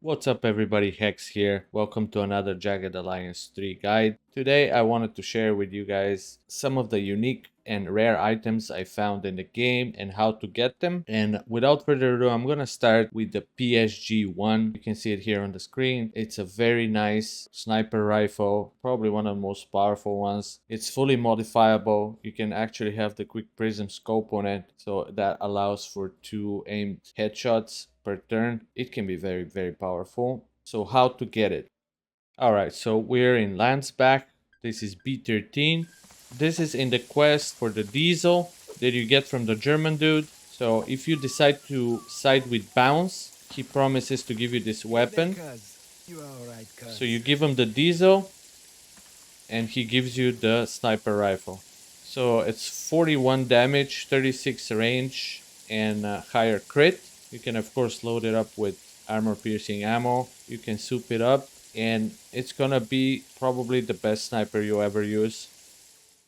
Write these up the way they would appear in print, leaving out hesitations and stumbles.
What's up everybody, Hex here. Welcome to another Jagged Alliance 3 guide. Today I wanted to share with you guys some of the unique and rare items I found in the game and how to get them. And without further ado, I'm gonna start with the PSG-1. You can see it here on the screen. It's a very nice sniper rifle, probably one of the most powerful ones. It's fully modifiable. You can actually have the quick prism scope on it, so that allows for 2 aimed headshots per turn. It can be very powerful. So how to get it? Alright, so we're in Landsback. This is B13. This is in the quest for the diesel that you get from the German dude. So if you decide to side with Bounce, he promises to give you this weapon. So you give him the diesel and he gives you the sniper rifle. So it's 41 damage, 36 range, and higher crit. You can of course load it up with armor piercing ammo. You can soup it up and it's gonna be probably the best sniper you ever use.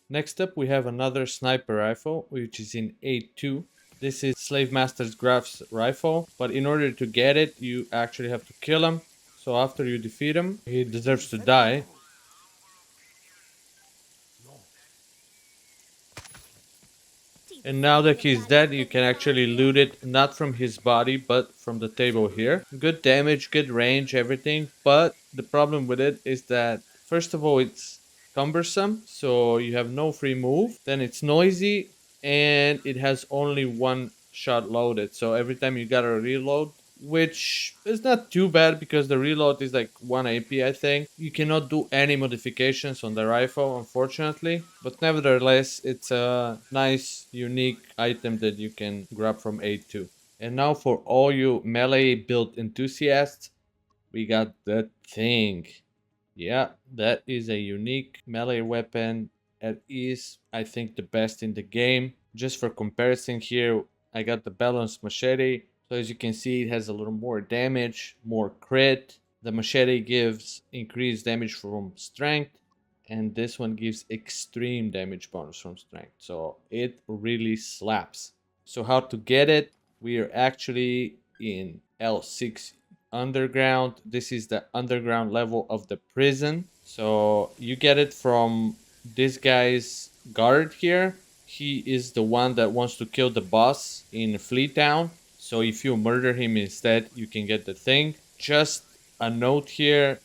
Next up we have another sniper rifle, which is in A2. This is Slave Master's Graf's rifle, but in order to get it you actually have to kill him. So after you defeat him, he deserves to die. And now that he's dead, you can actually loot it not from his body, but from the table here. Good damage, good range, everything. But the problem with it is that, first of all, it's cumbersome, so you have no free move. Then it's noisy, and it has only one shot loaded. So every time you gotta reload, which is not too bad because the reload is like 1 AP, I think. You cannot do any modifications on the rifle, unfortunately, but nevertheless it's a nice unique item that you can grab from A2. And now for all you melee build enthusiasts, we got the thing. Yeah, that is a unique melee weapon. It is, I think, the best in the game. Just for comparison here, I got the balanced machete. So as you can see, it has a little more damage, more crit. The machete gives increased damage from strength, and this one gives extreme damage bonus from strength. So it really slaps. So how to get it? We are actually in L6 underground. This is the underground level of the prison. So you get it from this guy's guard here. He is the one that wants to kill the boss in Fleet Town. So if you murder him instead, you can get the thing. Just a note here,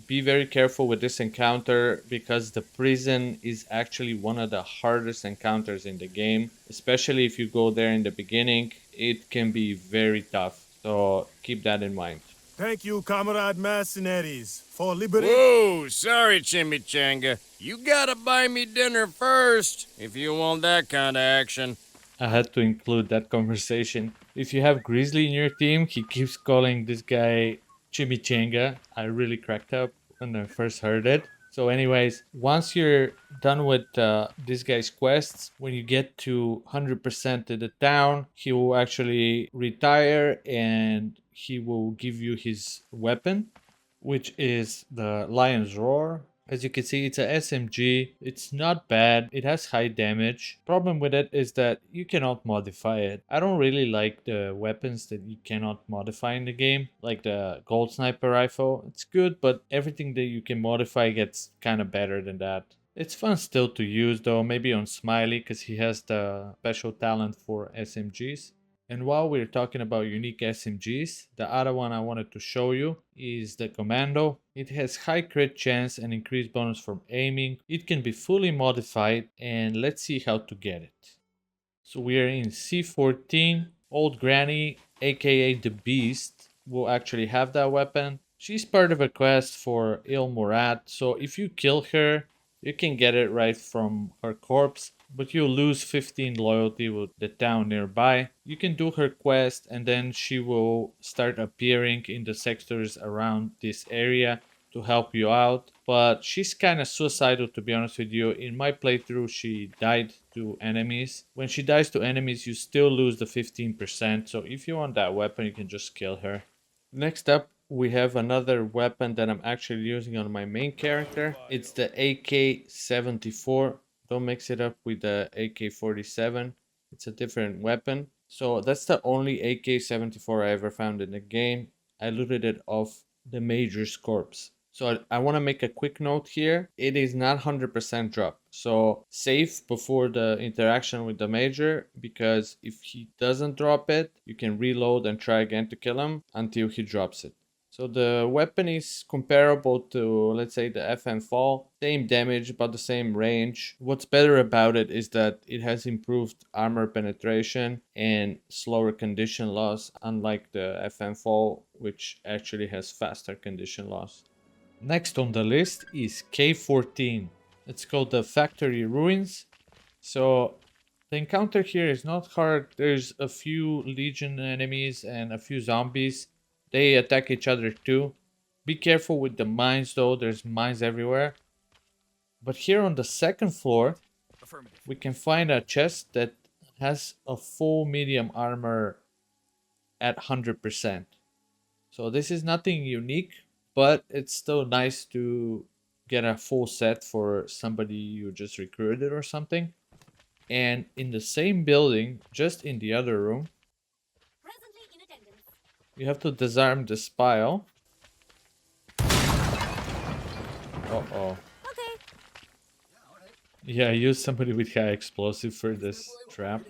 be very careful with this encounter because the prison is actually one of the hardest encounters in the game. Especially if you go there in the beginning, it can be very tough. So keep that in mind. Thank you, comrade mercenaries, for liberating. Whoa, sorry, Chimichanga. You gotta buy me dinner first if you want that kind of action. I had to include that conversation. If you have Grizzly in your team, he keeps calling this guy Chimichanga. I really cracked up when I first heard it. So anyways, once you're done with this guy's quests, when you get to 100% of the town, he will actually retire and he will give you his weapon, which is the Lion's Roar. As you can see, it's a SMG. It's not bad. It has high damage. Problem with it is that you cannot modify it. I don't really like the weapons that you cannot modify in the game, like the gold sniper rifle. It's good, but everything that you can modify gets kind of better than that. It's fun still to use though, maybe on Smiley because he has the special talent for SMGs. And while we're talking about unique SMGs, the other one I wanted to show you is the Commando. It has high crit chance and increased bonus from aiming. It can be fully modified, and let's see how to get it. So we are in C14. Old Granny, aka the Beast, will actually have that weapon. She's part of a quest for Il Murat, so if you kill her, you can get it right from her corpse, but you'll lose 15 loyalty with the town nearby. You can do her quest and then she will start appearing in the sectors around this area to help you out, but she's kind of suicidal, to be honest with you. In my playthrough she died to enemies. When she dies to enemies you still lose the 15%, so if you want that weapon you can just kill her. Next up, we have another weapon that I'm actually using on my main character. It's the AK-74. Don't mix it up with the AK-47. It's a different weapon. So that's the only AK-74 I ever found in the game. I looted it off the Major's corpse. So I want to make a quick note here. It is not 100% drop. So save before the interaction with the Major, because if he doesn't drop it, you can reload and try again to kill him until he drops it. So the weapon is comparable to, let's say, the FM Fall. Same damage, about the same range. What's better about it is that it has improved armor penetration and slower condition loss, unlike the FM Fall, which actually has faster condition loss. Next on the list is K14. It's called the Factory Ruins. So the encounter here is not hard. There's a few Legion enemies and a few zombies. They attack each other too. Be careful with the mines though, there's mines everywhere. But here on the second floor, we can find a chest that has a full medium armor at 100%. So this is nothing unique, but it's still nice to get a full set for somebody you just recruited or something. And in the same building, just in the other room, you have to disarm this pile. Uh-oh. Okay. Yeah, use somebody with high explosive for this trap.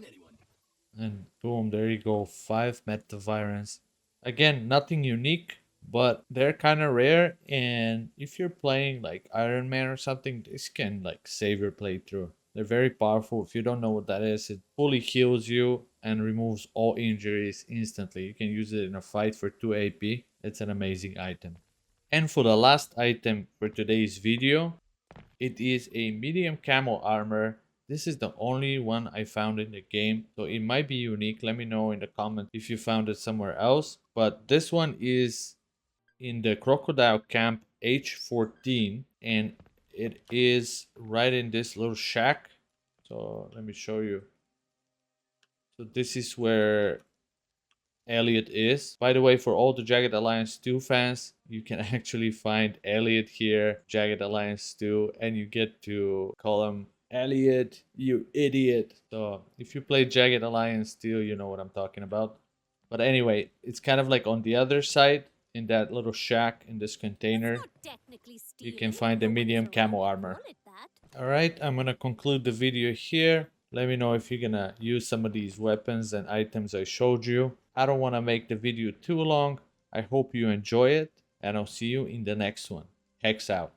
And boom, there you go, 5 metavirans. Again, nothing unique, but they're kind of rare. And if you're playing like Iron Man or something, this can like save your playthrough. They're very powerful. If you don't know what that is, it fully heals you and removes all injuries instantly. You can use it in a fight for 2 AP. It's an amazing item. And for the last item for today's video, it is a medium camo armor. This is the only one I found in the game, so it might be unique. Let me know in the comments if you found it somewhere else. But this one is in the Crocodile Camp H14, and it is right in this little shack. So let me show you. So this is where Elliot is. By the way, for all the Jagged Alliance 2 fans, you can actually find Elliot here, Jagged Alliance 2, and you get to call him Elliot, you idiot. So if you play Jagged Alliance 2, you know what I'm talking about. But anyway, it's kind of like on the other side, in that little shack in this container, you can find the medium camo armor. Alright, I'm gonna conclude the video here. Let me know if you're gonna use some of these weapons and items I showed you. I don't want to make the video too long. I hope you enjoy it, and I'll see you in the next one. Hex out.